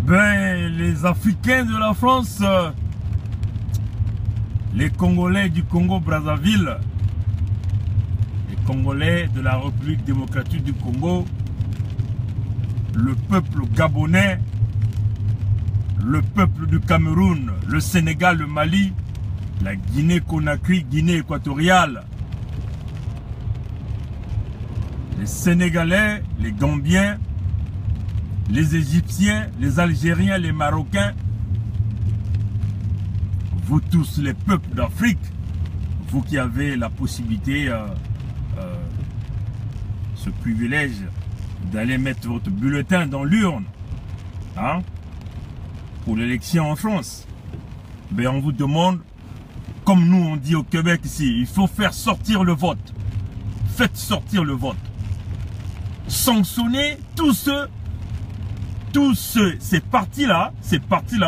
Ben, les Africains de la France, les Congolais du Congo-Brazzaville, les Congolais de la République démocratique du Congo, le peuple gabonais, le peuple du Cameroun, le Sénégal, le Mali, la Guinée-Conakry, Guinée équatoriale, les Sénégalais, les Gambiens, les Égyptiens, les Algériens, les Marocains, vous tous les peuples d'Afrique, vous qui avez la possibilité, ce privilège d'aller mettre votre bulletin dans l'urne, hein, pour l'élection en France, ben on vous demande, comme nous on dit au Québec ici, il faut faire sortir le vote. Faites sortir le vote. Sanctionnez tous ces partis-là,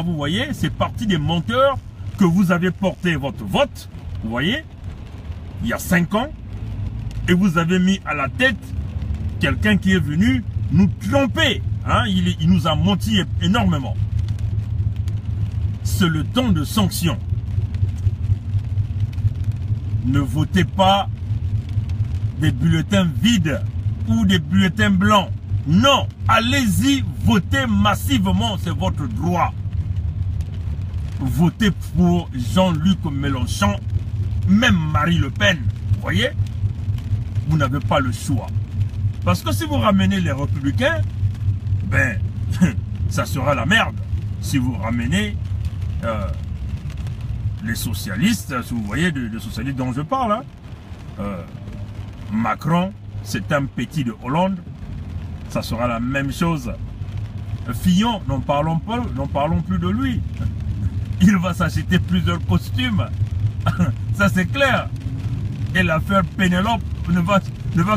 vous voyez, ces partis des menteurs que vous avez porté votre vote, vous voyez, il y a 5 ans, et vous avez mis à la tête quelqu'un qui est venu nous tromper, hein, il nous a menti énormément. C'est le temps de sanction. Ne votez pas des bulletins vides ou des bulletins blancs. Non, allez-y, votez massivement, c'est votre droit. Votez pour Jean-Luc Mélenchon, même Marie Le Pen, vous voyez, vous n'avez pas le choix. Parce que si vous ramenez les républicains, ben, ça sera la merde. Si vous ramenez les socialistes, si vous voyez les socialistes dont je parle, hein, Macron, c'est un petit de Hollande, ça sera la même chose. Fillon, n'en parlons plus de lui. Il va s'acheter plusieurs costumes. Ça c'est clair. Et l'affaire Pénélope ne va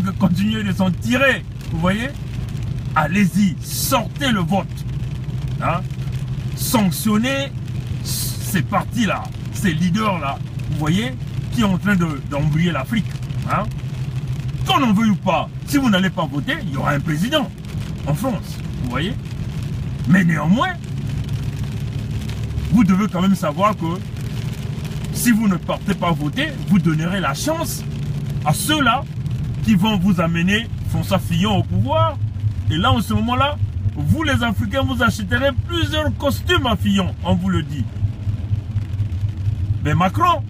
que continuer de s'en tirer. Vous voyez? Allez-y, sortez le vote. Hein? Sanctionnez ces partis-là, ces leaders-là, vous voyez, qui sont en train d'embrouiller l'Afrique. Hein? Qu'on en veuille ou pas, si vous n'allez pas voter, il y aura un président en France, vous voyez. Mais néanmoins, vous devez quand même savoir que si vous ne partez pas voter, vous donnerez la chance à ceux-là qui vont vous amener François Fillon au pouvoir. Et là, en ce moment-là, vous les Africains, vous achèterez plusieurs costumes à Fillon, on vous le dit. Mais Macron,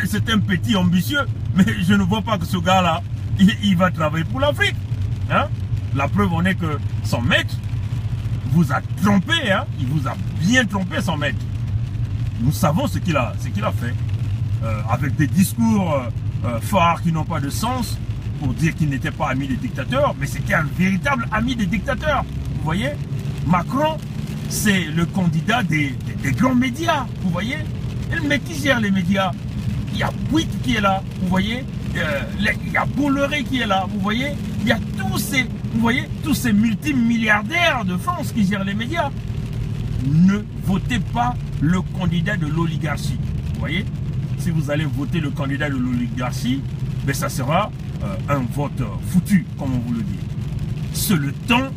c'est un petit ambitieux, mais je ne vois pas que ce gars-là, il va travailler pour l'Afrique. Hein? La preuve en est que son maître vous a trompé, hein? Il vous a bien trompé, son maître. Nous savons ce qu'il a fait. Avec des discours forts qui n'ont pas de sens, pour dire qu'il n'était pas ami des dictateurs, mais c'était un véritable ami des dictateurs. Vous voyez, Macron, c'est le candidat des grands médias, vous voyez. Mais qui gère les médias? Il y a Bouygues qui est là, vous voyez. Il y a Bolloré qui est là, vous voyez. Il y a tous ces multimilliardaires de France qui gèrent les médias. Ne votez pas le candidat de l'oligarchie, vous voyez. Si vous allez voter le candidat de l'oligarchie, ben ça sera un vote foutu, comme on vous le dit. C'est le temps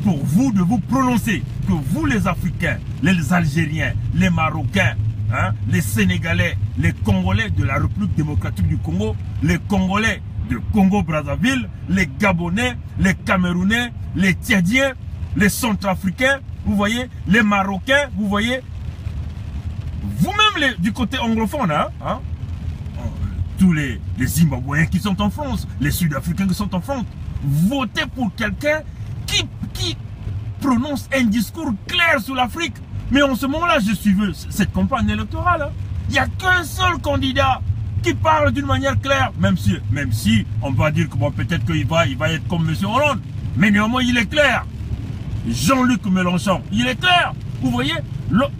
pour vous de vous prononcer, que vous les Africains, les Algériens, les Marocains, hein, les Sénégalais, les Congolais de la République démocratique du Congo, les Congolais de Congo-Brazzaville, les Gabonais, les Camerounais, les Tchadiens, les Centrafricains, vous voyez, les Marocains, vous voyez, vous-même du côté anglophone, hein, tous les Zimbabwéens qui sont en France, les Sud-Africains qui sont en France, votez pour quelqu'un qui prononce un discours clair sur l'Afrique. Mais en ce moment-là, je suis cette campagne électorale. Hein. Il n'y a qu'un seul candidat qui parle d'une manière claire. Même si on va dire que bon, peut-être qu'il va être comme M. Hollande. Mais néanmoins, il est clair. Jean-Luc Mélenchon, il est clair. Vous voyez,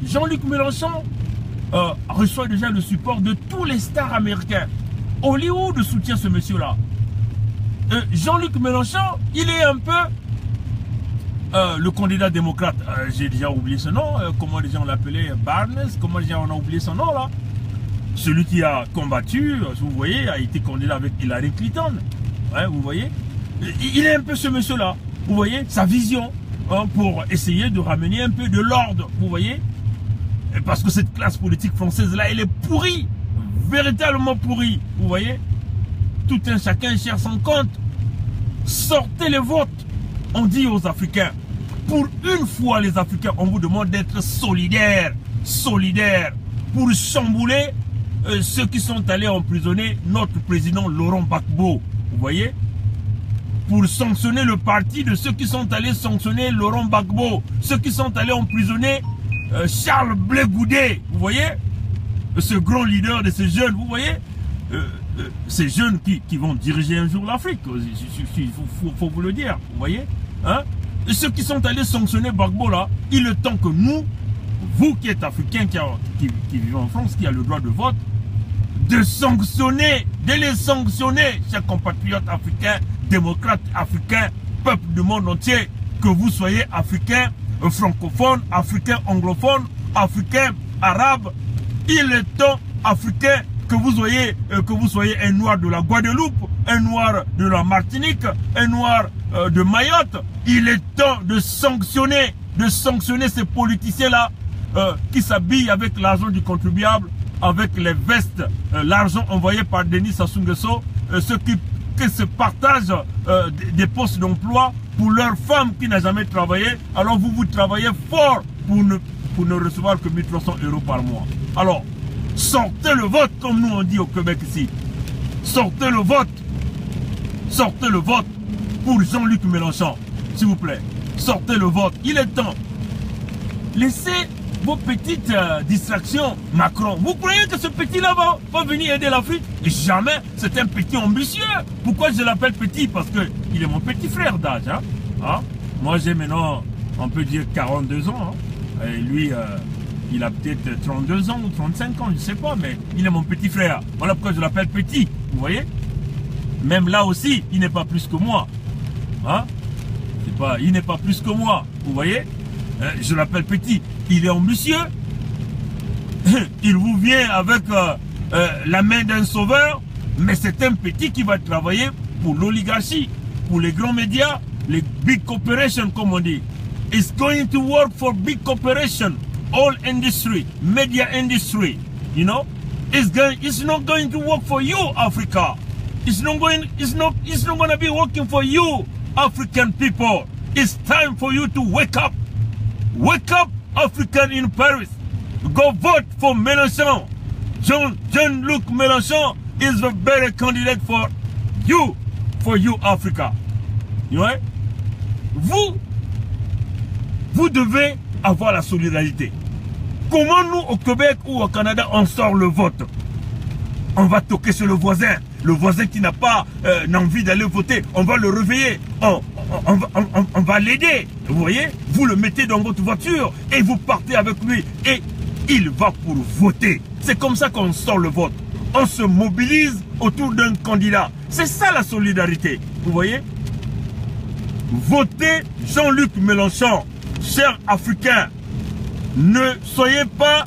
Jean-Luc Mélenchon reçoit déjà le support de tous les stars américains. Hollywood soutient ce monsieur-là. Jean-Luc Mélenchon, il est un peu le candidat démocrate. J'ai déjà oublié son nom. Comment les gens l'appelaient? Barnes. Comment les gens on a oublié son nom là? Celui qui a combattu, vous voyez, a été candidat avec Hillary Clinton. Ouais, vous voyez, il est un peu ce monsieur-là. Vous voyez, sa vision. hein, pour essayer de ramener un peu de l'ordre, vous voyez. Et parce que cette classe politique française-là, elle est pourrie, véritablement pourrie, vous voyez. Tout un chacun cherche son compte. Sortez les votes. On dit aux Africains, pour une fois les Africains, on vous demande d'être solidaires, solidaires, pour chambouler ceux qui sont allés emprisonner notre président Laurent Gbagbo, vous voyez, pour sanctionner le parti de ceux qui sont allés sanctionner Laurent Gbagbo, ceux qui sont allés emprisonner Charles Blé Goudé, vous voyez, ce grand leader de ces jeunes, vous voyez, ces jeunes qui vont diriger un jour l'Afrique, il faut vous le dire, vous voyez, hein? Et ceux qui sont allés sanctionner Gbagbo là, il est temps que nous, vous qui êtes africains, qui vivez en France, qui a le droit de vote, de sanctionner, de les sanctionner, chers compatriotes africains, démocrates africains, peuple du monde entier, que vous soyez africains, francophones, africains anglophones, africains arabes, il est temps, africains, que vous soyez un noir de la Guadeloupe, un noir de la Martinique, un noir de Mayotte, il est temps de sanctionner ces politiciens-là qui s'habillent avec l'argent du contribuable, avec les vestes, l'argent envoyé par Denis Sassou Nguesso, ceux qui se partagent des postes d'emploi pour leurs femmes qui n'ont jamais travaillé. Alors vous travaillez fort pour ne recevoir que 1300 € par mois. Alors, sortez le vote, comme nous on dit au Québec ici. Sortez le vote. Sortez le vote pour Jean-Luc Mélenchon, s'il vous plaît. Sortez le vote. Il est temps. Laissez vos petites distractions, Macron. Vous croyez que ce petit-là va venir aider l'Afrique? Jamais. C'est un petit ambitieux. Pourquoi je l'appelle petit? Parce qu'il est mon petit frère d'âge. Hein? Hein? Moi, j'ai maintenant, on peut dire, 42 ans. Hein? Et lui, il a peut-être 32 ans ou 35 ans, je ne sais pas, mais il est mon petit frère. Voilà pourquoi je l'appelle petit. Vous voyez? Même là aussi, il n'est pas plus que moi. Hein? Il n'est pas plus que moi. Vous voyez? Je l'appelle petit. Il est ambitieux. Il vous vient avec la main d'un sauveur. Mais c'est un petit qui va travailler pour l'oligarchie, pour les grands médias, les big corporations comme on dit. It's going to work for big corporations, all industry, media industry. You know? It's not going to work for you, Africa. It's not going to be working for you, African people. It's time for you to wake up. Wake up, African in Paris. Go vote for Mélenchon. Jean-Luc Mélenchon is the better candidate for you, Africa. You know? Vous devez avoir la solidarité. Comment nous, au Québec ou au Canada, on sort le vote? On va toquer sur le voisin qui n'a pas envie d'aller voter. On va le réveiller. On va l'aider. Vous voyez? Vous le mettez dans votre voiture et vous partez avec lui. Et il va pour voter. C'est comme ça qu'on sort le vote. On se mobilise autour d'un candidat. C'est ça la solidarité. Vous voyez? Votez Jean-Luc Mélenchon. Chers Africains, ne soyez pas,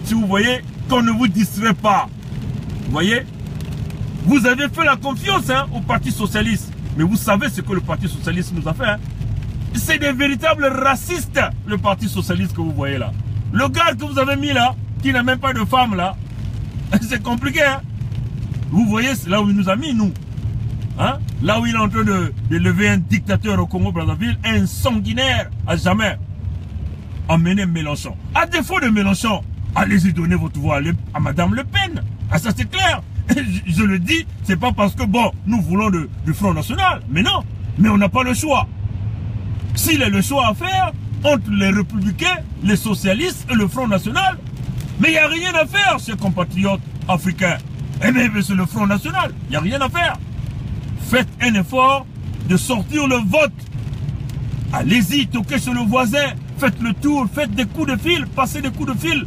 si vous voyez, qu'on ne vous distrait pas. Vous voyez? Vous avez fait la confiance au Parti Socialiste. Mais vous savez ce que le Parti Socialiste nous a fait. Hein? C'est des véritables racistes, le Parti Socialiste que vous voyez là. Le gars que vous avez mis là, qui n'a même pas de femme là, c'est compliqué. Hein? Vous voyez, c'est là où il nous a mis, nous. Hein? Là où il est en train de lever un dictateur au Congo-Brazzaville, un sanguinaire à jamais. Emmenez Mélenchon. À défaut de Mélenchon, allez-y donner votre voix à Madame Le Pen. Ah, ça c'est clair. Je le dis, c'est pas parce que bon, nous voulons du Front National. Mais non, mais on n'a pas le choix. S'il y a le choix à faire entre les Républicains, les Socialistes et le Front National, mais il n'y a rien à faire, chers compatriotes africains. Eh bien, c'est le Front National, il n'y a rien à faire. Faites un effort de sortir le vote. Allez-y, toquez sur le voisin, faites le tour, faites des coups de fil, passez des coups de fil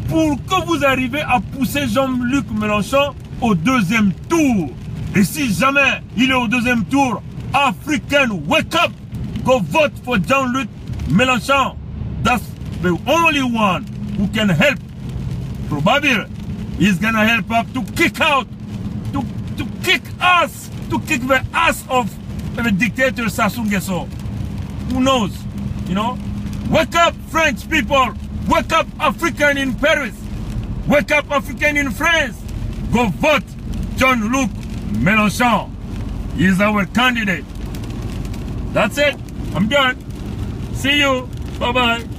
pour que vous arrivez à pousser Jean-Luc Mélenchon au deuxième tour. Et si jamais il est au deuxième tour, African, wake up! Go vote for Jean-Luc Mélenchon. That's the only one who can help. Probably he's gonna help us to kick out, to kick us, to kick the ass of the dictator Sassou Nguesso. Who knows? you know. Wake up, French people. Wake up, African in Paris. Wake up, African in France. Go vote Jean-Luc Mélenchon. He is our candidate. That's it. I'm done. See you. Bye-bye.